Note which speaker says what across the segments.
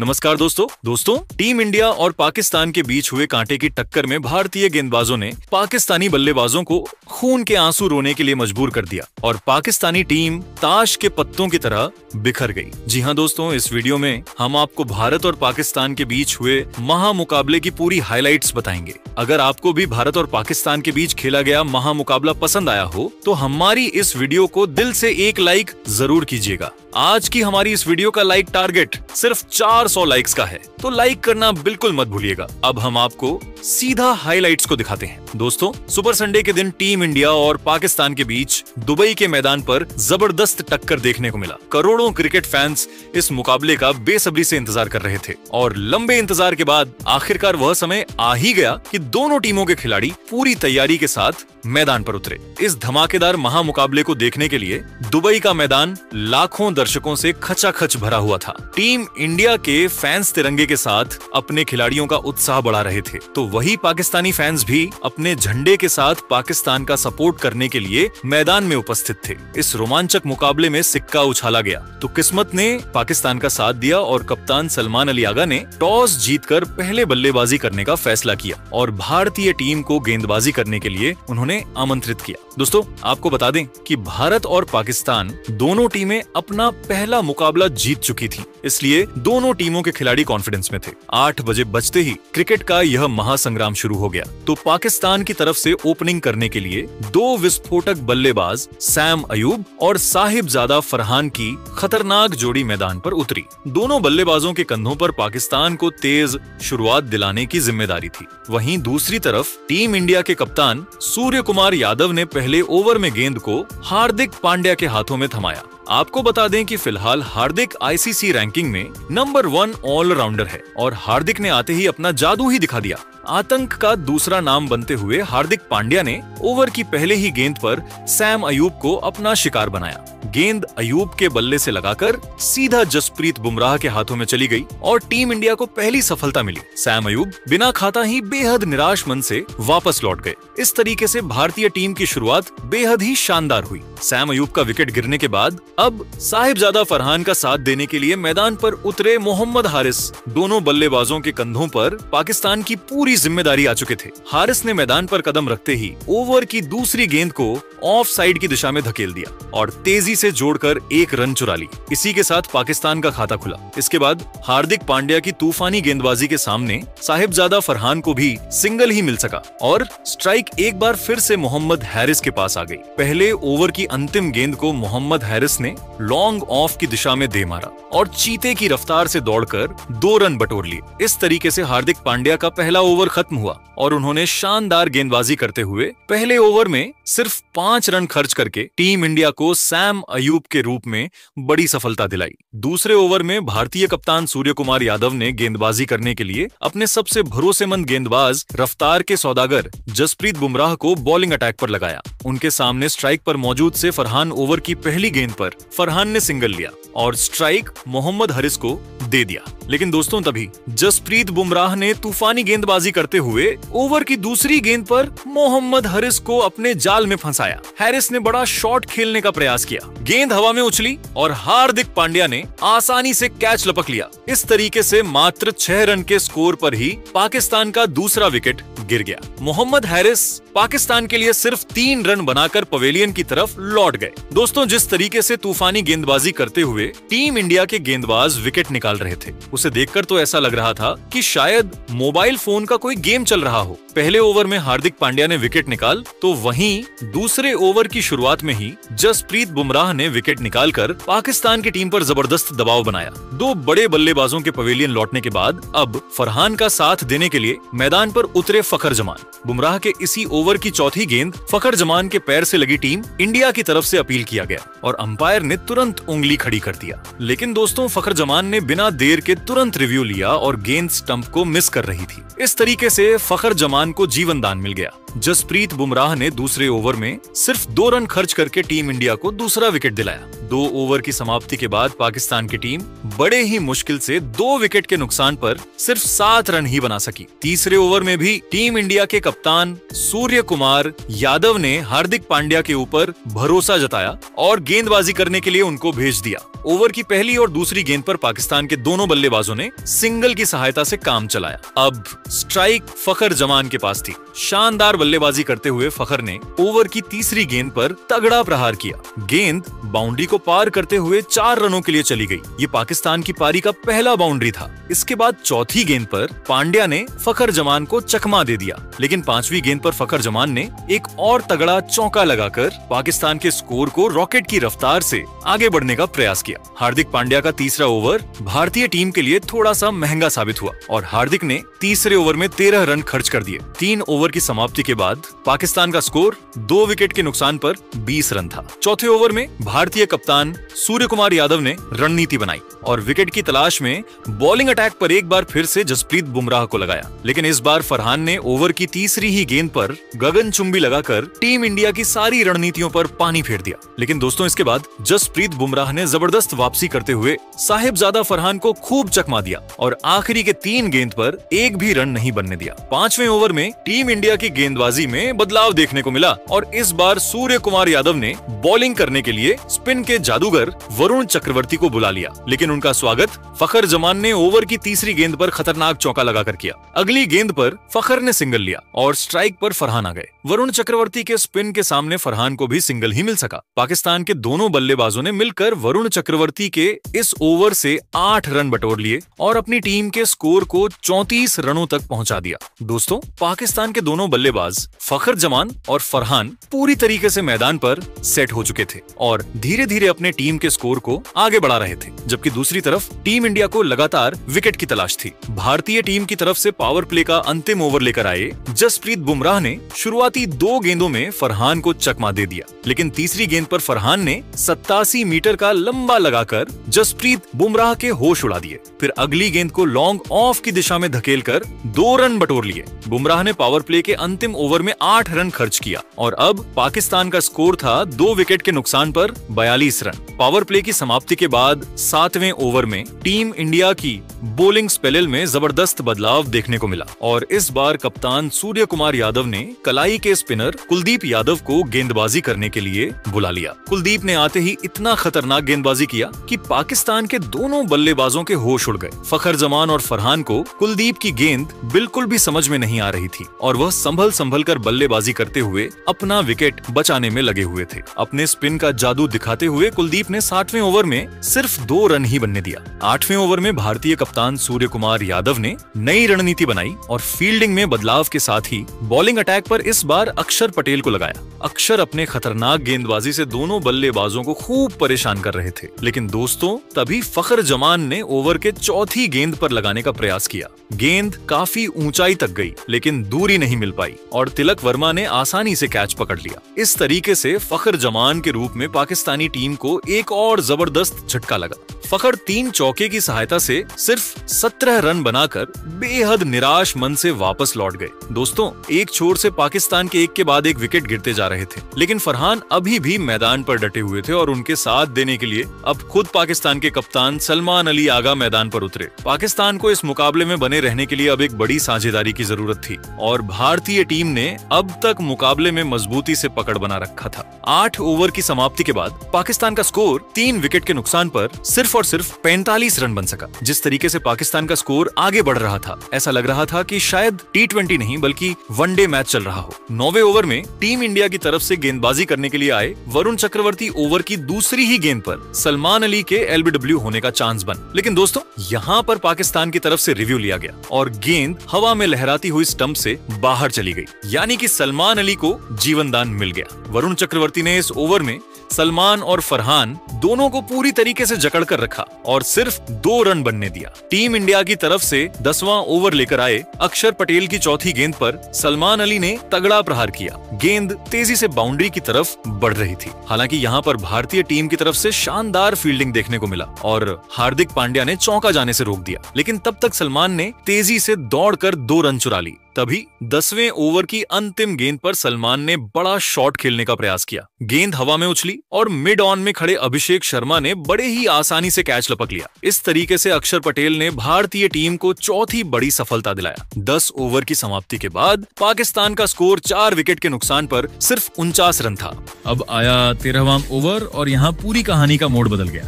Speaker 1: नमस्कार दोस्तों team India और पाकिस्तान के बीच हुए कांटे की टक्कर में भारतीय गेंदबाजों ने पाकिस्तानी बल्लेबाजों को खून के आंसू रोने के लिए मजबूर कर दिया और पाकिस्तानी टीम ताश के पत्तों की तरह बिखर गई। जी हां दोस्तों, इस वीडियो में हम आपको भारत और पाकिस्तान के बीच हुए महामुकाबले की पूरी हाइलाइट्स बताएंगे। अगर आपको भी भारत और पाकिस्तान के बीच खेला गया महामुकाबला पसंद आया हो तो हमारी इस वीडियो को दिल से एक लाइक जरूर कीजिएगा। आज की हमारी इस वीडियो का लाइक टारगेट सिर्फ 400 लाइक्स का है, तो लाइक करना बिल्कुल मत भूलिएगा। अब हम आपको सीधा हाइलाइट्स को दिखाते हैं। दोस्तों, सुपर संडे के दिन टीम इंडिया और पाकिस्तान के बीच दुबई के मैदान पर जबरदस्त टक्कर देखने को मिला। करोड़ों क्रिकेट फैंस इस मुकाबले का बेसब्री से इंतजार कर रहे थे और लंबे इंतजार के बाद आखिरकार वह समय आ ही गया कि दोनों टीमों के खिलाड़ी पूरी तैयारी के साथ मैदान पर उतरे। इस धमाकेदार महामुकाबले को देखने के लिए दुबई का मैदान लाखों दर्शकों से खचाखच भरा हुआ था। टीम इंडिया के फैंस तिरंगे के साथ अपने खिलाड़ियों का उत्साह बढ़ा रहे थे, तो वही पाकिस्तानी फैंस भी अपने झंडे के साथ पाकिस्तान का सपोर्ट करने के लिए मैदान में उपस्थित थे। इस रोमांचक मुकाबले में सिक्का उछाला गया तो किस्मत ने पाकिस्तान का साथ दिया और कप्तान सलमान अली आगा ने टॉस जीतकर पहले बल्लेबाजी करने का फैसला किया और भारतीय टीम को गेंदबाजी करने के लिए उन्होंने आमंत्रित किया। दोस्तों, आपको बता दें कि भारत और पाकिस्तान दोनों टीमें अपना पहला मुकाबला जीत चुकी थी, इसलिए दोनों टीमों के खिलाड़ी कॉन्फिडेंस में थे। 8 बजे बजते ही क्रिकेट का यह महासंग्राम शुरू हो गया। तो पाकिस्तान की तरफ से ओपनिंग करने के लिए 2 विस्फोटक बल्लेबाज सैम अयूब और साहिबजादा फरहान की खतरनाक जोड़ी मैदान पर उतरी। दोनों बल्लेबाजों के कंधों पर पाकिस्तान को तेज शुरुआत दिलाने की जिम्मेदारी थी। वहीं दूसरी तरफ टीम इंडिया के कप्तान सूर्य कुमार यादव ने पहले ओवर में गेंद को हार्दिक पांड्या के हाथों में थमाया। आपको बता दें कि फिलहाल हार्दिक आईसीसी रैंकिंग में नंबर 1 ऑलराउंडर है और हार्दिक ने आते ही अपना जादू ही दिखा दिया। आतंक का दूसरा नाम बनते हुए हार्दिक पांड्या ने ओवर की पहले ही गेंद पर सैम अयूब को अपना शिकार बनाया। गेंद अयूब के बल्ले से लगाकर सीधा जसप्रीत बुमराह के हाथों में चली गई और टीम इंडिया को पहली सफलता मिली। सैम अयूब बिना खाता ही बेहद निराश मन से वापस लौट गए। इस तरीके से भारतीय टीम की शुरुआत बेहद ही शानदार हुई। सैम अयूब का विकेट गिरने के बाद अब साहिबजादा फरहान का साथ देने के लिए मैदान पर उतरे मोहम्मद हारिस। दोनों बल्लेबाजों के कंधों पर पाकिस्तान की पूरी जिम्मेदारी आ चुके थे। हारिस ने मैदान पर कदम रखते ही ओवर की दूसरी गेंद को ऑफ साइड की दिशा में धकेल दिया और तेजी से जोड़कर 1 रन चुरा ली। इसी के साथ पाकिस्तान का खाता खुला। इसके बाद हार्दिक पांड्या की तूफानी गेंदबाजी के सामने साहिबजादा फरहान को भी सिंगल ही मिल सका और स्ट्राइक एक बार फिर से मोहम्मद हारिस के पास आ गई। पहले ओवर की अंतिम गेंद को मोहम्मद हारिस ने लॉन्ग ऑफ की दिशा में दे मारा और चीते की रफ्तार से दौड़कर 2 रन बटोर लिए। इस तरीके से हार्दिक पांड्या का पहला ओवर खत्म हुआ और उन्होंने शानदार गेंदबाजी करते हुए पहले ओवर में सिर्फ 5 रन खर्च करके टीम इंडिया को सैम अयूब के रूप में बड़ी सफलता दिलाई। दूसरे ओवर में भारतीय कप्तान सूर्य कुमार यादव ने गेंदबाजी करने के लिए अपने सबसे भरोसेमंद गेंदबाज रफ्तार के सौदागर जसप्रीत बुमराह को बॉलिंग अटैक पर लगाया। उनके सामने स्ट्राइक पर मौजूद से फरहान ओवर की पहली गेंद पर फरहान ने सिंगल लिया और स्ट्राइक मोहम्मद हारिस को दे दिया। लेकिन दोस्तों, तभी जसप्रीत बुमराह ने तूफानी गेंदबाजी करते हुए ओवर की दूसरी गेंद पर मोहम्मद हारिस को अपने जाल में फंसाया। हारिस ने बड़ा शॉट खेलने का प्रयास किया, गेंद हवा में उछली और हार्दिक पांड्या ने आसानी से कैच लपक लिया। इस तरीके से मात्र 6 रन के स्कोर पर ही पाकिस्तान का दूसरा विकेट गिर गया। मोहम्मद हारिस पाकिस्तान के लिए सिर्फ 3 रन बनाकर पवेलियन की तरफ लौट गए। दोस्तों, जिस तरीके से तूफानी गेंदबाजी करते हुए टीम इंडिया के गेंदबाज विकेट निकाल रहे थे, उसे देखकर तो ऐसा लग रहा था कि शायद मोबाइल फोन का कोई गेम चल रहा हो। पहले ओवर में हार्दिक पांड्या ने विकेट निकाल तो वहीं दूसरे ओवर की शुरुआत में ही जसप्रीत बुमराह ने विकेट निकालकर पाकिस्तान की टीम पर जबरदस्त दबाव बनाया। 2 बड़े बल्लेबाजों के पवेलियन लौटने के बाद अब फरहान का साथ देने के लिए मैदान पर उतरे फखर जमान। बुमराह के इसी ओवर की चौथी गेंद फखर जमान के पैर से लगी टीम इंडिया की तरफ से अपील किया गया और अंपायर ने तुरंत उंगली खड़ी कर दिया। लेकिन दोस्तों, फखर जमान ने बिना देर के तुरंत रिव्यू लिया और गेंद स्टंप को मिस कर रही थी। इस तरीके से फखर जमान को जीवन दान मिल गया। जसप्रीत बुमराह ने दूसरे ओवर में सिर्फ 2 रन खर्च करके टीम इंडिया को दूसरा विकेट दिलाया। 2 ओवर की समाप्ति के बाद पाकिस्तान की टीम बड़े ही मुश्किल से 2 विकेट के नुकसान पर सिर्फ 7 रन ही बना सकी। तीसरे ओवर में भी टीम इंडिया के कप्तान सूर्य कुमार यादव ने हार्दिक पांड्या के ऊपर भरोसा जताया और गेंदबाजी करने के लिए उनको भेज दिया। ओवर की पहली और दूसरी गेंद पर पाकिस्तान के दोनों बल्लेबाजों ने सिंगल की सहायता से काम चलाया। अब स्ट्राइक फखर जमान के पास थी। शानदार बल्लेबाजी करते हुए फखर ने ओवर की तीसरी गेंद पर तगड़ा प्रहार किया। गेंद बाउंड्री को पार करते हुए 4 रनों के लिए चली गई। ये पाकिस्तान की पारी का पहला बाउंड्री था। इसके बाद चौथी गेंद पर पांड्या ने फखर जमान को चकमा दे दिया, लेकिन 5वीं गेंद पर फखर जमान ने एक और तगड़ा चौका लगाकर पाकिस्तान के स्कोर को रॉकेट की रफ्तार से आगे बढ़ने का प्रयास किया। हार्दिक पांड्या का तीसरा ओवर भारतीय टीम के लिए थोड़ा सा महंगा साबित हुआ और हार्दिक ने तीसरे ओवर में 13 रन खर्च कर दिए। 3 ओवर की समाप्ति के बाद पाकिस्तान का स्कोर 2 विकेट के नुकसान पर 20 रन था। चौथे ओवर में भारतीय कप्तान सूर्य कुमार यादव ने रणनीति बनाई और विकेट की तलाश में बॉलिंग अटैक पर एक बार फिर से जसप्रीत बुमराह को लगाया, लेकिन इस बार फरहान ने ओवर की तीसरी ही गेंद पर गगनचुंबी लगाकर टीम इंडिया की सारी रणनीतियों पर पानी फेर दिया। लेकिन दोस्तों, इसके बाद जसप्रीत बुमराह ने जबरदस्त वापसी करते हुए साहिबजादा फरहान को खूब चकमा दिया और आखिरी के 3 गेंद पर एक भी रन नहीं बनने दिया। 5वें ओवर में टीम इंडिया की गेंदबाजी में बदलाव देखने को मिला और इस बार सूर्य कुमार यादव ने बॉलिंग करने के लिए स्पिन के जादूगर वरुण चक्रवर्ती को बुला लिया, लेकिन उनका स्वागत फखर जमान ने ओवर की तीसरी गेंद पर खतरनाक चौका लगाकर किया। अगली गेंद पर फखर ने सिंगल लिया और स्ट्राइक पर फरहान आ गए। वरुण चक्रवर्ती के स्पिन के सामने फरहान को भी सिंगल ही मिल सका। पाकिस्तान के दोनों बल्लेबाजों ने मिलकर वरुण चक्रवर्ती के इस ओवर से 8 रन बटोर लिए और अपनी टीम के स्कोर को 34 रनों तक पहुंचा दिया। दोस्तों, पाकिस्तान के दोनों बल्लेबाज फखर जमान और फरहान पूरी तरीके से मैदान पर सेट हो चुके थे और धीरे धीरे अपने टीम के स्कोर को आगे बढ़ा रहे थे, जबकि दूसरी तरफ टीम इंडिया को लगातार विकेट की तलाश थी। भारतीय टीम की तरफ से पावर प्ले का अंतिम ओवर लेकर आए जसप्रीत बुमराह ने शुरुआती 2 गेंदों में फरहान को चकमा दे दिया, लेकिन तीसरी गेंद पर फरहान ने 87 मीटर का लंबा लगाकर जसप्रीत बुमराह के होश उड़ा दिए। फिर अगली गेंद को लॉन्ग ऑफ की दिशा में धकेलकर 2 रन बटोर लिए। बुमराह ने पावर प्ले के अंतिम ओवर में 8 रन खर्च किया और अब पाकिस्तान का स्कोर था 2 विकेट के नुकसान पर 42 रन। पावर प्ले की समाप्ति के बाद 7वें ओवर में टीम इंडिया की बॉलिंग स्पेल में जबरदस्त बदलाव देखने को मिला और इस बार कप्तान सूर्य कुमार यादव ने कलाई के स्पिनर कुलदीप यादव को गेंदबाजी करने के लिए बुला लिया। कुलदीप ने आते ही इतना खतरनाक गेंदबाजी किया कि पाकिस्तान के दोनों बल्लेबाजों के होश उड़ गए। फखर जमान और फरहान को कुलदीप की गेंद बिल्कुल भी समझ में नहीं आ रही थी और वह संभल कर बल्लेबाजी करते हुए अपना विकेट बचाने में लगे हुए थे। अपने स्पिन का जादू दिखाते हुए कुलदीप ने 7वें ओवर में सिर्फ 2 रन ही बनने दिया। 8वें ओवर में भारतीय कप्तान सूर्य कुमार यादव ने नई रणनीति बनाई और फील्डिंग में बदलाव के साथ ही बॉलिंग अटैक पर इस बार अक्षर पटेल को लगाया। अक्षर अपने खतरनाक गेंदबाजी से दोनों बल्लेबाजों को खूब परेशान कर रहे थे, लेकिन दोस्तों तभी फखर जमान ने ओवर के चौथी गेंद पर लगाने का प्रयास किया। गेंद काफी ऊंचाई तक गई, लेकिन दूरी नहीं मिल पाई और तिलक वर्मा ने आसानी से कैच पकड़ लिया। इस तरीके से फखर जमान के रूप में पाकिस्तानी टीम को एक और जबरदस्त झटका लगा। फखर 3 चौके की सहायता से सिर्फ 17 रन बनाकर बेहद निराश मन से वापस लौट गए। दोस्तों, एक छोर से पाकिस्तान के एक के बाद एक विकेट गिरते जा रहे थे, लेकिन फरहान अभी भी मैदान पर डटे हुए थे और उनके साथ देने के लिए अब खुद पाकिस्तान के कप्तान सलमान अली आगा मैदान पर उतरे। पाकिस्तान को इस मुकाबले में बने रहने के लिए अब एक बड़ी साझेदारी की जरूरत थी और भारतीय टीम ने अब तक मुकाबले में मजबूती से पकड़ बना रखा था। 8 ओवर की समाप्ति के बाद पाकिस्तान का स्कोर 3 विकेट के नुकसान पर सिर्फ और सिर्फ 45 रन बन सका। जिस तरीके से पाकिस्तान का स्कोर आगे बढ़ रहा था, ऐसा लग रहा था कि शायद T20 नहीं बल्कि वनडे मैच चल रहा हो। 9वें ओवर में टीम इंडिया की तरफ से गेंदबाजी करने के लिए आए वरुण चक्रवर्ती ओवर की दूसरी ही गेंद पर सलमान अली के LBW होने का चांस बन, लेकिन दोस्तों यहाँ पर पाकिस्तान की तरफ से रिव्यू लिया गया और गेंद हवा में लहराती हुई स्टंप से बाहर चली गई, यानी कि सलमान अली को जीवन दान मिल गया। वरुण चक्रवर्ती ने इस ओवर में सलमान और फरहान दोनों को पूरी तरीके से जकड़ कर रखा और सिर्फ 2 रन बनने दिया। टीम इंडिया की तरफ से 10वां ओवर लेकर आए अक्षर पटेल की चौथी गेंद पर सलमान अली ने तगड़ा प्रहार किया। गेंद तेजी से बाउंड्री की तरफ बढ़ रही थी। हालांकि यहाँ पर भारतीय टीम की तरफ से शानदार फील्डिंग देखने को मिला और हार्दिक पांड्या ने चौका जाने से रोक दिया, लेकिन तब तक सलमान ने तेजी से दौड़कर 2 रन चुरा ली। तभी 10वें ओवर की अंतिम गेंद पर सलमान ने बड़ा शॉट खेलने का प्रयास किया। गेंद हवा में उछली और मिड ऑन में खड़े अभिषेक शर्मा ने बड़े ही आसानी से कैच लपक लिया। इस तरीके से अक्षर पटेल ने भारतीय टीम को चौथी बड़ी सफलता दिलाया। 10 ओवर की समाप्ति के बाद पाकिस्तान का स्कोर 4 विकेट के नुकसान पर सिर्फ 49 रन था। अब आया 13वां ओवर और यहाँ पूरी कहानी का मोड़ बदल गया।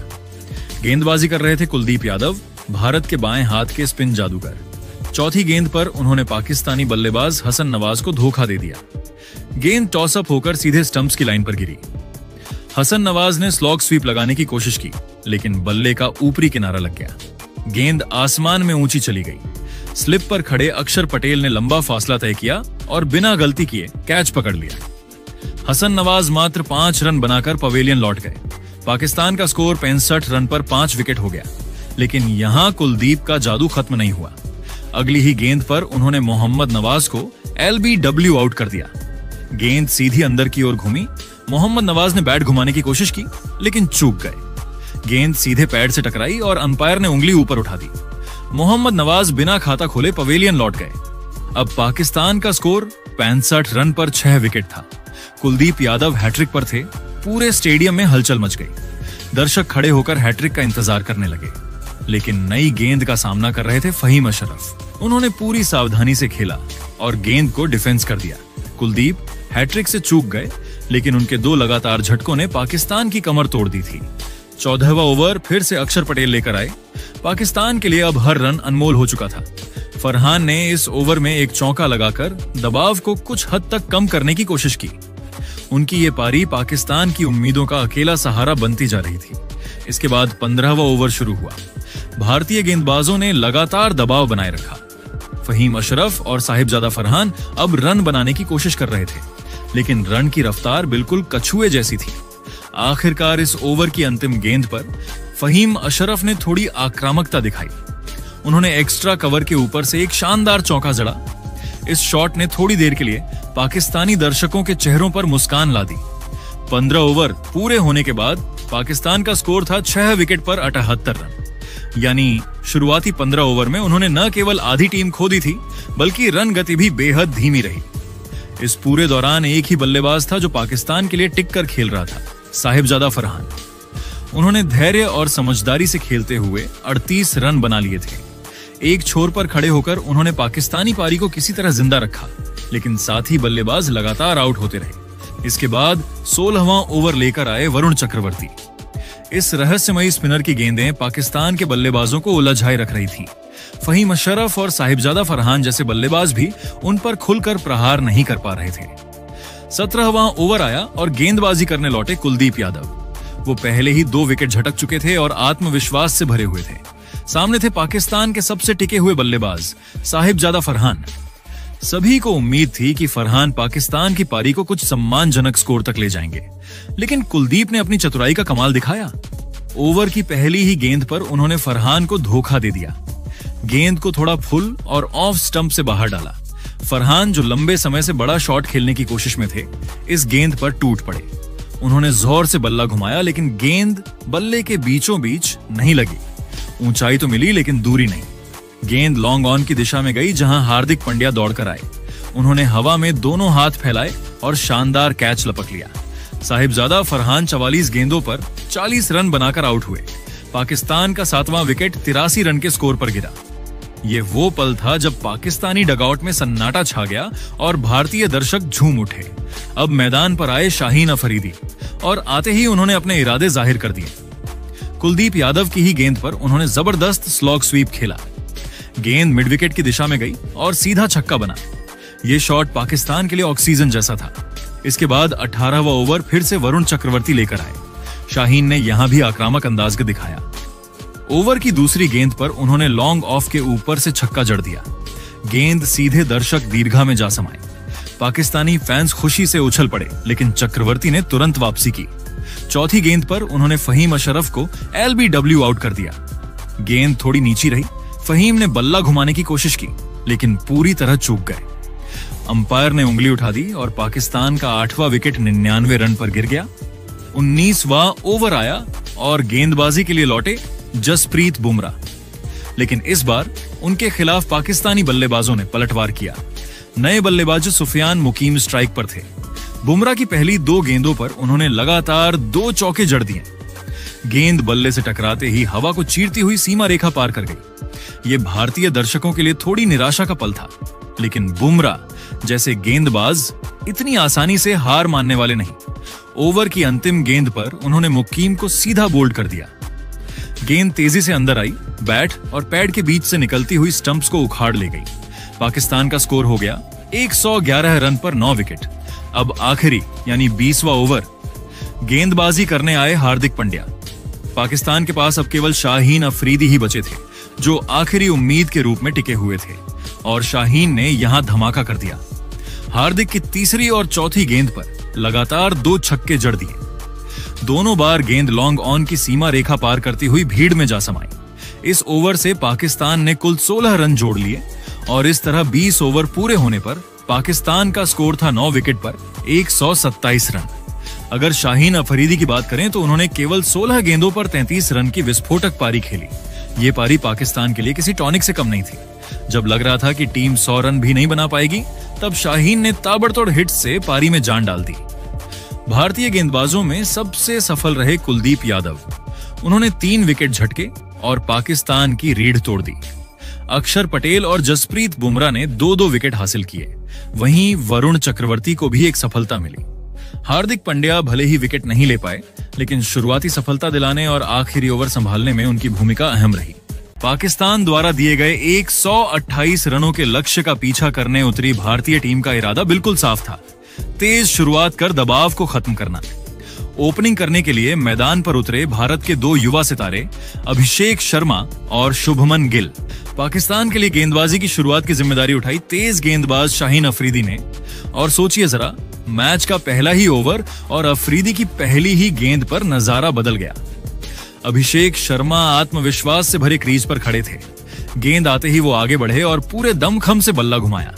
Speaker 1: गेंदबाजी कर रहे थे कुलदीप यादव, भारत के बाएं हाथ के स्पिन जादूगर। चौथी गेंद पर उन्होंने पाकिस्तानी बल्लेबाज हसन नवाज को धोखा दे दिया। गेंद टॉस अप होकर सीधे स्टंप्स की लाइन पर गिरी। हसन नवाज ने स्लॉग स्वीप लगाने की कोशिश की, लेकिन बल्ले का ऊपरी किनारा लग गया। गेंद आसमान में ऊंची चली गई। स्लिप पर खड़े अक्षर पटेल ने लंबा फासला तय किया और बिना गलती किए कैच पकड़ लिया। हसन नवाज मात्र 5 रन बनाकर पवेलियन लौट गए। पाकिस्तान का स्कोर 65 रन पर 5 विकेट हो गया। लेकिन यहां कुलदीप का जादू खत्म नहीं हुआ। अगली ही गेंद पर उन्होंने मोहम्मद नवाज को LBW आउट कर दिया। गेंद सीधी अंदर की ओर घूमी। मोहम्मद नवाज ने बैट घुमाने की कोशिश की, लेकिन चूक गए। गेंद सीधे पैड से टकराई और अंपायर ने उंगली ऊपर उठा दी। मोहम्मद नवाज बिना खाता खोले पवेलियन लौट गए। अब पाकिस्तान का स्कोर 65 रन पर 6 विकेट था। कुलदीप यादव हैट्रिक पर थे। पूरे स्टेडियम में हलचल मच गई। दर्शक खड़े होकर हैट्रिक का इंतजार करने लगे। लेकिन नई गेंद का सामना कर रहे थे फहीम अशरफ। उन्होंने पूरी सावधानी से खेला और गेंद को डिफेंस कर दिया। कुलदीप हैट्रिक से चूक गए, लेकिन उनके 2 लगातार झटकों ने पाकिस्तान की कमर तोड़ दी थी। 14वां ओवर फिर से अक्षर पटेल लेकर आए। पाकिस्तान के लिए अब हर रन अनमोल हो चुका था। फरहान ने इस ओवर में एक चौका लगाकर दबाव को कुछ हद तक कम करने की कोशिश की। उनकी ये पारी पाकिस्तान की उम्मीदों का अकेला सहारा बनती जा रही थी। इसके बाद 15वां ओवर शुरू हुआ। भारतीय गेंदबाजों ने लगातार दबाव बनाए रखा। फहीम अशरफ और साहिबजादा फरहान अब रन बनाने की कोशिश कर रहे थे, लेकिन रन की रफ्तार बिल्कुल कछुए जैसी थी। आखिरकार इस ओवर की अंतिम गेंद पर फहीम अशरफ ने थोड़ी आक्रामकता दिखाई। उन्होंने एक्स्ट्रा कवर के ऊपर से एक शानदार चौका जड़ा। इस शॉट ने थोड़ी देर के लिए पाकिस्तानी दर्शकों के चेहरों पर मुस्कान ला दी। 15 ओवर पूरे होने के बाद पाकिस्तान का स्कोर था 6 विकेट पर 78 रन। यानी शुरुआती 15 ओवर में उन्होंने न केवल आधी टीम खो दी थी, बल्कि रन गति भी बेहद धीमी रही। इस पूरे दौरान एक ही बल्लेबाज था जो पाकिस्तान के लिए टिक कर खेल रहा था, साहिबजादा फरहान। उन्होंने धैर्य और समझदारी से खेलते हुए 38 रन बना लिए थे। एक छोर पर खड़े होकर उन्होंने पाकिस्तानी पारी को किसी तरह जिंदा रखा, लेकिन साथी बल्लेबाज लगातार आउट होते रहे। इसके बाद 16वां ओवर लेकर आए वरुण चक्रवर्ती। इस रहस्यमयी स्पिनर की गेंदें पाकिस्तान के बल्लेबाजों को उलझाए रख रही थीं। फहीम अशरफ और साहिबजादा फरहान जैसे बल्लेबाज भी उन पर खुलकर प्रहार नहीं कर पा रहे थे। 17वां ओवर आया और गेंदबाजी करने लौटे कुलदीप यादव। वो पहले ही 2 विकेट झटक चुके थे और आत्मविश्वास से भरे हुए थे। सामने थे पाकिस्तान के सबसे टिके हुए बल्लेबाज साहिबजादा फरहान। सभी को उम्मीद थी कि फरहान पाकिस्तान की पारी को कुछ सम्मानजनक स्कोर तक ले जाएंगे, लेकिन कुलदीप ने अपनी चतुराई का कमाल दिखाया। ओवर की पहली ही गेंद पर उन्होंने फरहान को धोखा दे दिया। गेंद को थोड़ा फुल और ऑफ स्टंप से बाहर डाला। फरहान, जो लंबे समय से बड़ा शॉट खेलने की कोशिश में थे, इस गेंद पर टूट पड़े। उन्होंने जोर से बल्ला घुमाया, लेकिन गेंद बल्ले के बीचों बीच नहीं लगी। ऊंचाई तो मिली, लेकिन दूरी नहीं। गेंद लॉन्ग ऑन की दिशा में गई, जहां हार्दिक पांड्या दौड़कर आए। उन्होंने हवा में दोनों हाथ फैलाए और शानदार कैच लपक लिया। साहिबजादा फरहान 44 गेंदों पर 40 रन बनाकर आउट हुए। पाकिस्तान का 7वां विकेट 83 रन के स्कोर पर गिरा। ये वो पल था जब पाकिस्तानी डगआउट में सन्नाटा छा गया और भारतीय दर्शक झूम उठे। अब मैदान पर आए शाहीन अफरीदी और आते ही उन्होंने अपने इरादे जाहिर कर दिए। कुलदीप यादव की ही गेंद पर उन्होंने जबरदस्त स्लॉग स्वीप खेला। गेंद मिड विकेट की दिशा में गई और सीधा छक्का बना। यह शॉट पाकिस्तान के लिए ऑक्सीजन जैसा था। इसके बाद 18वां ओवर फिर से वरुण चक्रवर्ती लेकर आए। शाहीन ने यहां भी आक्रामक अंदाज दिखाया। ओवर की दूसरी गेंद पर उन्होंने लॉन्ग ऑफ के ऊपर से छक्का जड़ दिया। गेंद सीधे दर्शक दीर्घा में जा समाई। पाकिस्तानी फैंस खुशी से उछल पड़े, लेकिन चक्रवर्ती ने तुरंत वापसी की। चौथी गेंद पर उन्होंने फहीम अशरफ को LBW आउट कर दिया। गेंद थोड़ी नीची रही। फहीम ने बल्ला घुमाने की कोशिश की, लेकिन पूरी तरह चूक गए। अंपायर ने उंगली उठा दी और पाकिस्तान का 8वां विकेट 99 रन पर गिर गया। 19वां ओवर आया और गेंदबाजी के लिए लौटे जसप्रीत बुमराह, लेकिन इस बार उनके खिलाफ पाकिस्तानी बल्लेबाजों ने पलटवार किया। नए बल्लेबाज सुफियान मुकीम स्ट्राइक पर थे। बुमराह की पहली 2 गेंदों पर उन्होंने लगातार 2 चौके जड़ दिए। गेंद बल्ले से टकराते ही हवा को चीरती हुई सीमा रेखा पार कर गई। ये भारतीय दर्शकों के लिए थोड़ी निराशा का पल था, लेकिन बुमराह जैसे गेंदबाज इतनी आसानी से हार मानने वाले नहीं। ओवर की अंतिम गेंद पर उन्होंने मुकीम को सीधा बोल्ड कर दिया। गेंद तेजी से अंदर आई, बैट और पैड के बीच से निकलती हुई स्टंप्स को उखाड़ ले गई। पाकिस्तान का स्कोर हो गया 111 रन पर 9 विकेट। अब आखिरी यानी 20वां ओवर। गेंदबाजी करने आए हार्दिक पांड्या। पाकिस्तान के पास अब केवल शाहीन अफरीदी ही बचे थे, जो आखिरी उम्मीद के रूप में टिके हुए थे, और शाहीन ने यहां धमाका कर दिया। हार्दिक की तीसरी और चौथी गेंद पर लगातार 2 छक्के जड़ दिए। दोनों बार गेंद लॉन्ग ऑन की सीमा रेखा पार करती हुई भीड़ में जा समाई। इस ओवर से पाकिस्तान ने कुल 16 रन जोड़ लिए और इस तरह 20 ओवर पूरे होने पर पाकिस्तान का स्कोर था 9 विकेट पर 127 रन। अगर शाहीन अफरीदी की बात करें तो उन्होंने केवल 16 गेंदों पर 33 रन की विस्फोटक पारी खेली। ये पारी पाकिस्तान के लिए किसी टॉनिक से कम नहीं थी। जब लग रहा था कि टीम 100 रन भी नहीं बना पाएगी, तब शाहीन ने ताबड़तोड़ हिट से पारी में जान डाल दी। भारतीय गेंदबाजों में सबसे सफल रहे कुलदीप यादव। उन्होंने 3 विकेट झटके और पाकिस्तान की रीढ़ तोड़ दी। अक्षर पटेल और जसप्रीत बुमराह ने 2-2 विकेट हासिल किए। वहीं वरुण चक्रवर्ती को भी एक सफलता मिली। हार्दिक पांड्या भले ही विकेट नहीं ले पाए, लेकिन शुरुआती सफलता दिलाने और आखिरी ओवर संभालने में उनकी भूमिका अहम रही। पाकिस्तान द्वारा दिए गए 128 रनों के लक्ष्य का पीछा करने उतरी भारतीय टीम का इरादा बिल्कुल साफ था, तेज शुरुआत कर दबाव को खत्म करना। ओपनिंग करने के लिए मैदान पर उतरे भारत के 2 युवा सितारे अभिषेक शर्मा और शुभमन गिल। पाकिस्तान के लिए गेंदबाजी की शुरुआत की जिम्मेदारी उठाई तेज गेंदबाज शाहीन अफरीदी ने। और सोचिए जरा, मैच का पहला ही ओवर और अफरीदी की पहली ही गेंद पर नजारा बदल गया। अभिषेक शर्मा आत्मविश्वास से भरे क्रीज पर खड़े थे। गेंद आते ही वो आगे बढ़े और पूरे दमखम से बल्ला घुमाया।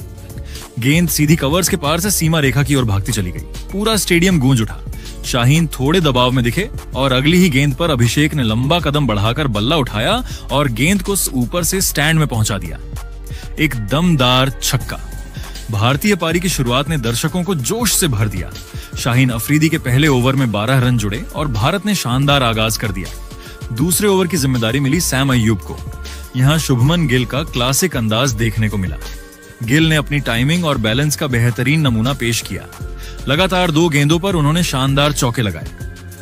Speaker 1: गेंद सीधी कवर्स के पार से सीमा रेखा की ओर भागती चली गई। पूरा स्टेडियम गूंज उठा। शाहीन थोड़े दबाव में दिखे और अगली ही गेंद पर अभिषेक ने लंबा कदम बढ़ाकर बल्ला उठाया और गेंद को ऊपर से स्टैंड में पहुंचा दिया। एक दमदार छक्का। भारतीय पारी की शुरुआत ने दर्शकों को जोश से भर दिया। शाहीन अफरीदी के पहले ओवर में 12 रन जुड़े और भारत ने शानदार आगाज कर दिया। दूसरे ओवर की जिम्मेदारी मिली सैम अय्यूब को। यहां शुभमन गिल का क्लासिक अंदाज देखने को मिला। गिल ने अपनी टाइमिंग और बैलेंस का बेहतरीन नमूना पेश किया। लगातार 2 गेंदों पर उन्होंने शानदार चौके लगाए।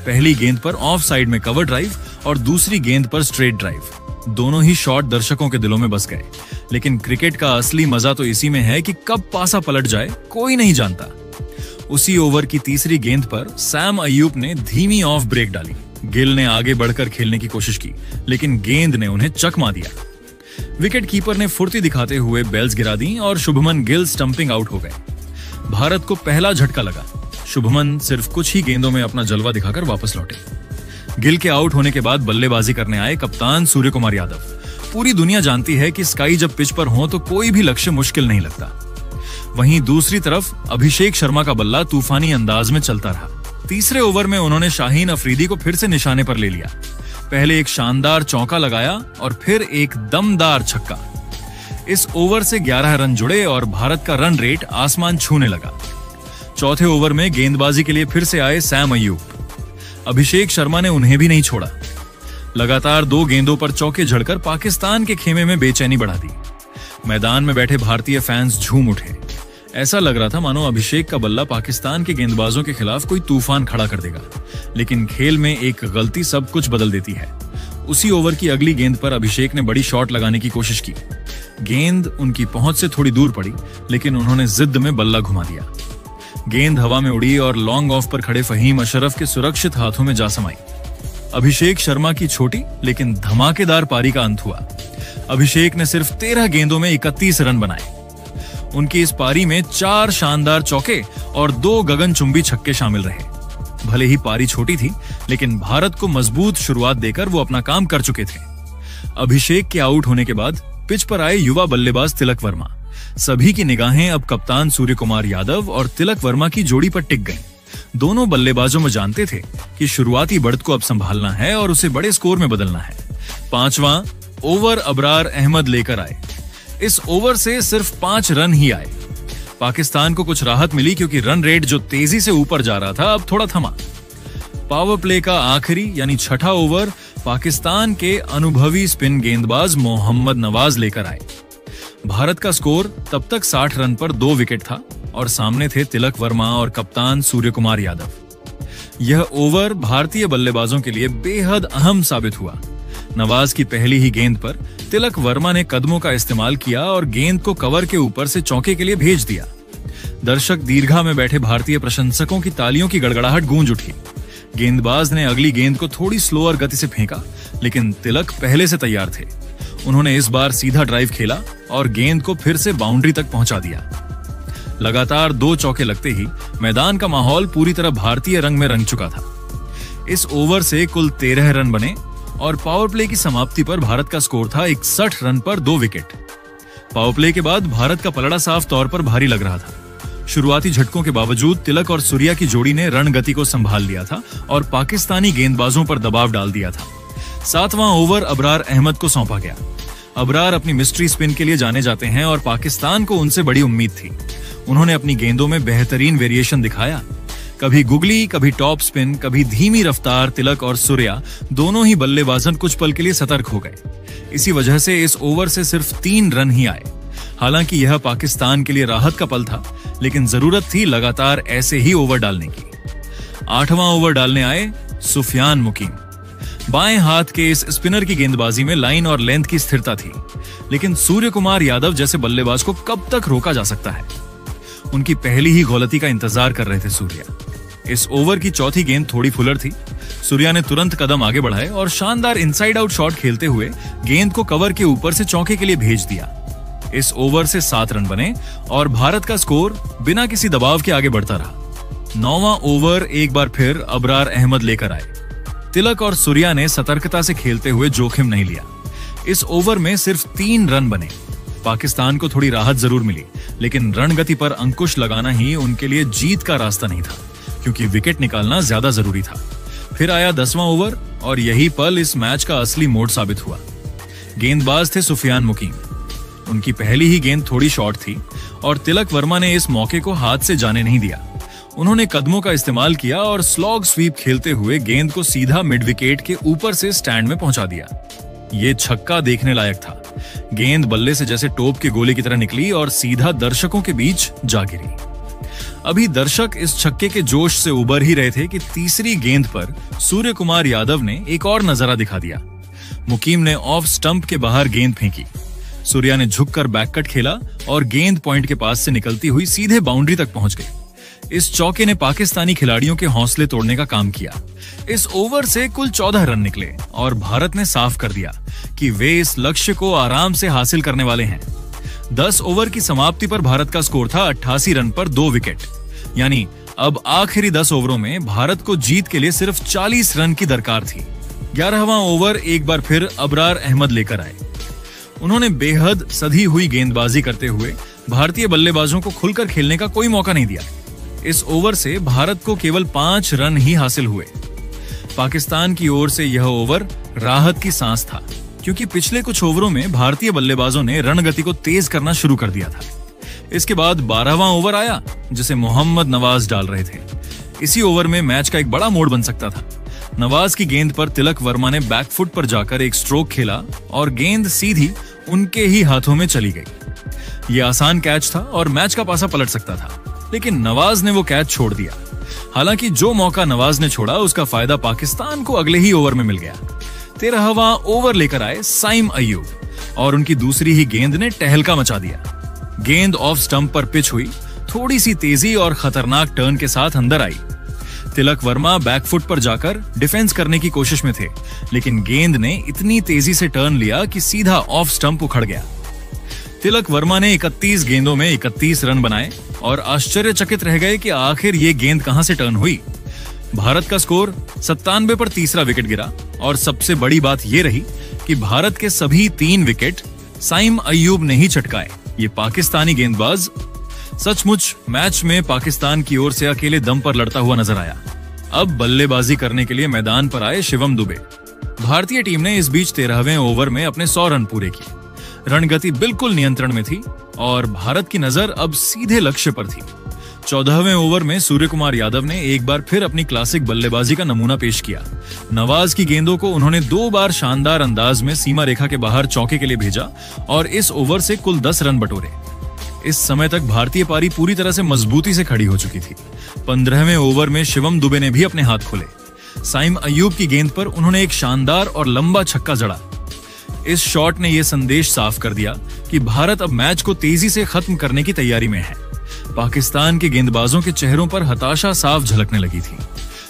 Speaker 1: पहली गेंद पर ऑफ साइड में कवर ड्राइव और दूसरी गेंद पर स्ट्रेट ड्राइव। दोनों ही शॉट दर्शकों के दिलों में बस गए। लेकिन क्रिकेट का असली मजा तो इसी में है कि कब पासा पलट जाए कोई नहीं जानता। उसी ओवर की तीसरी गेंद पर सैम अय्यूब ने धीमी ऑफ ब्रेक डाली। गिल ने आगे बढ़कर खेलने की कोशिश की, लेकिन गेंद ने उन्हें चकमा दिया। विकेट कीपर ने फुर्ती दिखाते हुए बेल्स गिरा दी और शुभमन गिल स्टंपिंग आउट हो गए। भारत को पहला झटका लगा। शुभमन सिर्फ कुछ ही गेंदों में अपना जलवा दिखाकर वापस लौटे। गिल के आउट होने के बाद बल्लेबाजी करने आए कप्तान सूर्यकुमार यादव। पूरी दुनिया जानती है कि स्काई जब पिच पर हो तो कोई भी लक्ष्य मुश्किल नहीं लगता। वहीं दूसरी तरफ अभिषेक शर्मा का बल्ला तूफानी अंदाज में चलता रहा। तीसरे ओवर में उन्होंने शाहीन अफरीदी को फिर से निशाने पर ले लिया। पहले एक शानदार चौका लगाया और फिर एक दमदार छक्का। इस ओवर से 11 रन जुड़े और भारत का रन रेट आसमान छूने लगा। चौथे ओवर में गेंदबाजी के लिए फिर से आए सैम अय्यूब। अभिषेक शर्मा ने उन्हें भी नहीं छोड़ा। लगातार 2 गेंदों पर चौके झड़कर पाकिस्तान के खेमे में बेचैनी बढ़ा दी। मैदान में बैठे भारतीय फैंस झूम उठे। ऐसा लग रहा था मानो अभिषेक का बल्ला पाकिस्तान के गेंदबाजों के खिलाफ कोई तूफान खड़ा कर देगा। लेकिन खेल में एक गलती सब कुछ बदल देती है। उसी ओवर की अगली गेंद पर अभिषेक ने बड़ी शॉट लगाने की कोशिश की। गेंद उनकी पहुंच से थोड़ी दूर पड़ी, लेकिन उन्होंने जिद में बल्ला घुमा दिया। गेंद हवा में उड़ी और लॉन्ग ऑफ पर खड़े फहीम अशरफ के सुरक्षित हाथों में जा समाई। अभिषेक शर्मा की छोटी लेकिन धमाकेदार पारी का अंत हुआ। अभिषेक ने सिर्फ 13 गेंदों में 31 रन बनाए। उनकी इस पारी में 4 शानदार चौके और 2 गगनचुंबी छक्के शामिल रहे। भले ही पारी छोटी थी, लेकिन भारत को मजबूत शुरुआत देकर वो अपना काम कर चुके थे। अभिषेक के आउट होने के बाद पिच पर आए युवा बल्लेबाज तिलक वर्मा। सभी की निगाहें अब कप्तान सूर्यकुमार यादव और तिलक वर्मा की जोड़ी पर टिक गईं। दोनों बल्लेबाजों में जानते थे कि शुरुआती बढ़त को अब संभालना है और उसे बड़े स्कोर में बदलना है। 5वां ओवर अबरार अहमद लेकर आए। इस ओवर से सिर्फ 5 रन ही आए। पाकिस्तान को कुछ राहत मिली क्योंकि रन रेट जो तेजी से ऊपर जा रहा था अब थोड़ा थमा। पावर प्ले का आखिरी यानी छठा ओवर पाकिस्तान के अनुभवी स्पिन गेंदबाज मोहम्मद नवाज लेकर आए। भारत का स्कोर तब तक 60 रन पर 2 विकेट था और सामने थे तिलक वर्मा और कप्तान सूर्यकुमार यादव। यह ओवर भारतीय बल्लेबाजों के लिए बेहद अहम साबित हुआ। नवाज की पहली ही गेंद पर तिलक वर्मा ने कदमों का इस्तेमाल किया और गेंद को कवर के ऊपर से चौके के लिए भेज दिया। दर्शक दीर्घा में बैठे भारतीय प्रशंसकों की तालियों की गड़गड़ाहट गूंज उठी। गेंदबाज ने अगली गेंद को थोड़ी स्लोअर गति से फेंका, लेकिन तिलक पहले से तैयार थे। उन्होंने इस बार सीधा ड्राइव खेला और गेंद को फिर से बाउंड्री तक पहुंचा दिया। लगातार 2 चौके लगते ही मैदान का माहौल पूरी तरह भारतीय रंग में रंग चुका था। इस ओवर से कुल 13 रन बने और पावर प्ले की समाप्ति पर भारत का स्कोर था 61 रन पर 2 विकेट। पावर प्ले के बाद भारत का पलड़ा साफ तौर पर भारी लग रहा था। शुरुआती झटकों के बावजूद तिलक और सूर्या की जोड़ी ने रण गति को संभाल लिया था और पाकिस्तानी गेंदबाजों पर दबाव डाल दिया था। 7वां ओवर अबरार अहमद को सौंपा गया। अबरार अपनी मिस्ट्री स्पिन के लिए जाने जाते हैं और पाकिस्तान को उनसे बड़ी उम्मीद थी। उन्होंने अपनी गेंदों में बेहतरीन वेरिएशन दिखाया। कभी गुगली, कभी टॉप स्पिन, कभी धीमी रफ्तार। तिलक और सूर्या दोनों ही बल्लेबाजन कुछ पल के लिए सतर्क हो गए। इसी वजह से इस ओवर से सिर्फ 3 रन ही आए। हालांकि यह पाकिस्तान के लिए राहत का पल था, लेकिन जरूरत थी लगातार ऐसे ही ओवर डालने की। 8वां ओवर डालने आए सुफियान मुकीम। बाएं हाथ के इस स्पिनर की गेंदबाजी में लाइन और लेंथ की स्थिरता थी, लेकिन सूर्यकुमार यादव जैसे बल्लेबाज को कब तक रोका जा सकता है। उनकी पहली ही गलती का इंतजार कर रहे थे सूर्या। इस ओवर की चौथी गेंद थोड़ी फुलर थी। सूर्या ने तुरंत कदम आगे बढ़ाए और शानदार इनसाइड आउट शॉट खेलते हुए गेंद को कवर के ऊपर से चौके के लिए भेज दिया। इस ओवर से 7 रन बने और भारत का स्कोर बिना किसी दबाव के आगे बढ़ता रहा। 9वां ओवर एक बार फिर अबरार अहमद लेकर आए। तिलक और सूर्या ने सतर्कता से खेलते हुए जोखिम नहीं लिया। इस ओवर में सिर्फ 3 रन बने। पाकिस्तान को थोड़ी राहत जरूर मिली, लेकिन रणगति पर अंकुश लगाना ही उनके लिए जीत का रास्ता नहीं था, क्योंकि विकेट निकालना ज्यादा जरूरी था। फिर आया 10वां ओवर और यही पल इस मैच का असली मोड़ साबित हुआ। गेंदबाज थे सुफियान मुकीम। उनकी पहली ही गेंद थोड़ी शॉर्ट थी और तिलक वर्मा ने इस मौके को हाथ से जाने नहीं दिया। उन्होंने कदमों का इस्तेमाल किया और स्लॉग स्वीप खेलते हुए गेंद को सीधा मिड विकेट के ऊपर से स्टैंड में पहुंचा दिया। ये छक्का देखने लायक था। गेंद बल्ले से जैसे टोप के गोले की तरह निकली और सीधा दर्शकों के बीच जा गिरी। अभी दर्शक इस छक्के के जोश से उबर ही रहे थे कि तीसरी गेंद पर सूर्यकुमार यादव ने एक और नजारा दिखा दिया। मुकीम ने ऑफ स्टंप के बाहर गेंद फेंकी। सूर्या ने झुककर बैककट खेला और गेंद पॉइंट के पास से निकलती हुई सीधे बाउंड्री तक पहुंच गई। इस चौके ने पाकिस्तानी खिलाड़ियों के हौसले तोड़ने का काम किया। इस ओवर से कुल 14 रन निकले और भारत ने साफ कर दिया कि वे इस लक्ष्य को आराम से हासिल करने वाले हैं। 10 ओवर की समाप्ति पर भारत का स्कोर था 88 रन पर 2 विकेट। यानी अब आखिरी 10 ओवरों में भारत को जीत के लिए सिर्फ 40 रन की दरकार थी। 11वां ओवर एक बार फिर अबरार अहमद लेकर आए। उन्होंने बेहद सधी हुई गेंदबाजी करते हुए भारतीय बल्लेबाजों को खुलकर खेलने का कोई मौका नहीं दिया। इस ओवर से भारत को केवल 5 रन ही हासिल हुए। पाकिस्तान की ओर से यह ओवर राहत की सांस था, क्योंकि पिछले कुछ ओवरों में भारतीय बल्लेबाजों ने रणगति को तेज करना शुरू कर दिया था। इसके बाद 12वां ओवर आया, जिसे मोहम्मद नवाज डाल रहे थे। इसी ओवर में मैच का एक बड़ा मोड़ बन सकता था। नवाज की गेंद पर तिलक वर्मा ने बैकफुट पर जाकर एक स्ट्रोक खेला और गेंद सीधी उनके ही हाथों में चली गई। यह आसान कैच था और मैच का पासा पलट सकता था, लेकिन नवाज ने वो कैच छोड़ दिया। हालांकि जो मौका नवाज ने छोड़ा उसका फायदा पाकिस्तान को अगले ही ओवर में मिल गया। 13वां ओवर लेकर आए साइम अय्यूब और उनकी दूसरी ही गेंद ने टहलका मचा दिया। गेंद ऑफ स्टंप पर पिच हुई, थोड़ी सी तेजी और खतरनाक टर्न के साथ अंदर आई। तिलक वर्मा बैकफुट पर जाकर डिफेंस करने की कोशिश में थे, लेकिन गेंद ने इतनी तेजी से टर्न लिया कि सीधा ऑफ स्टंप उखड़ गया। तिलक वर्मा ने 31 गेंदों में 31 रन बनाए और आश्चर्यचकित रह गए कि आखिर ये गेंद कहां से टर्न हुई। भारत का स्कोर 97 पर तीसरा विकेट गिरा और सबसे बड़ी बात यह रही कि भारत के सभी 3 विकेट साइम अय्यूब ने ही चटकाए। ये पाकिस्तानी गेंदबाज सचमुच मैच में पाकिस्तान की ओर से अकेले दम पर लड़ता हुआ नजर आया। अब बल्लेबाजी करने के लिए मैदान पर आए शिवम दुबे। भारतीय टीम ने इस बीच 13वें ओवर में अपने 100 रन पूरे किए। रणगति बिल्कुल नियंत्रण में थी और भारत की नजर अब सीधे लक्ष्य पर थी। 14वें ओवर में सूर्य कुमार यादव ने एक बार फिर अपनी क्लासिक बल्लेबाजी का नमूना पेश किया। नवाज की गेंदों को उन्होंने 2 बार शानदार अंदाज में सीमा रेखा के बाहर चौके के लिए भेजा और इस ओवर से कुल 10 रन बटोरे। इस समय तक भारतीय पारी पूरी तरह से मजबूती से खड़ी हो चुकी थी। 15वें ओवर में शिवम दुबे ने भी अपने हाथ खोले। साइम अय्यूब की गेंद पर उन्होंने एक शानदार और लंबा छक्का जड़ा। इस शॉट ने यह संदेश साफ कर दिया कि भारत अब मैच को तेजी से खत्म करने की तैयारी में है। पाकिस्तान के गेंदबाजों के चेहरों पर हताशा साफ झलकने लगी थी।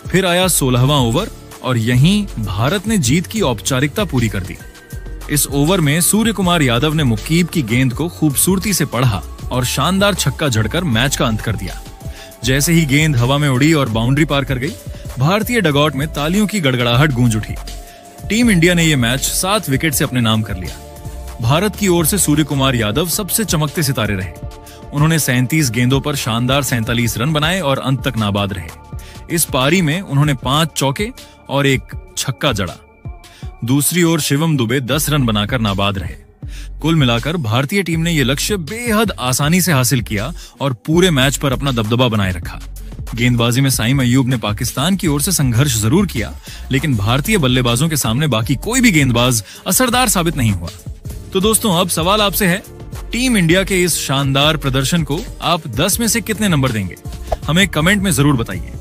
Speaker 1: फिर आया 16वां ओवर और यहीं भारत ने जीत की औपचारिकता पूरी कर दी। इस ओवर में सूर्य कुमार यादव ने मुकीब की गेंद को खूबसूरती से पढ़ा और शानदार छक्का जड़कर मैच का अंत कर दिया। जैसे ही गेंद हवा में उड़ी और बाउंड्री पार कर गई, भारतीय डगआउट में तालियों की गड़गड़ाहट गूंज उठी। टीम इंडिया ने यह मैच 7 विकेट से अपने नाम कर लिया। भारत की ओर से सूर्य कुमार यादव सबसे चमकते सितारे रहे। उन्होंने 37 गेंदों पर शानदार 47 रन बनाए और अंत तक नाबाद रहे। इस पारी में उन्होंने 5 चौके और 1 छक्का जड़ा। दूसरी ओर शिवम दुबे 10 रन बनाकर नाबाद रहे। कुल मिलाकर भारतीय टीम ने यह लक्ष्य बेहद आसानी से हासिल किया और पूरे मैच पर अपना दबदबा बनाए रखा। गेंदबाजी में साइम अय्यूब ने पाकिस्तान की ओर से संघर्ष जरूर किया, लेकिन भारतीय बल्लेबाजों के सामने बाकी कोई भी गेंदबाज असरदार साबित नहीं हुआ। तो दोस्तों, अब सवाल आपसे है, टीम इंडिया के इस शानदार प्रदर्शन को आप 10 में से कितने नंबर देंगे? हमें कमेंट में जरूर बताइए।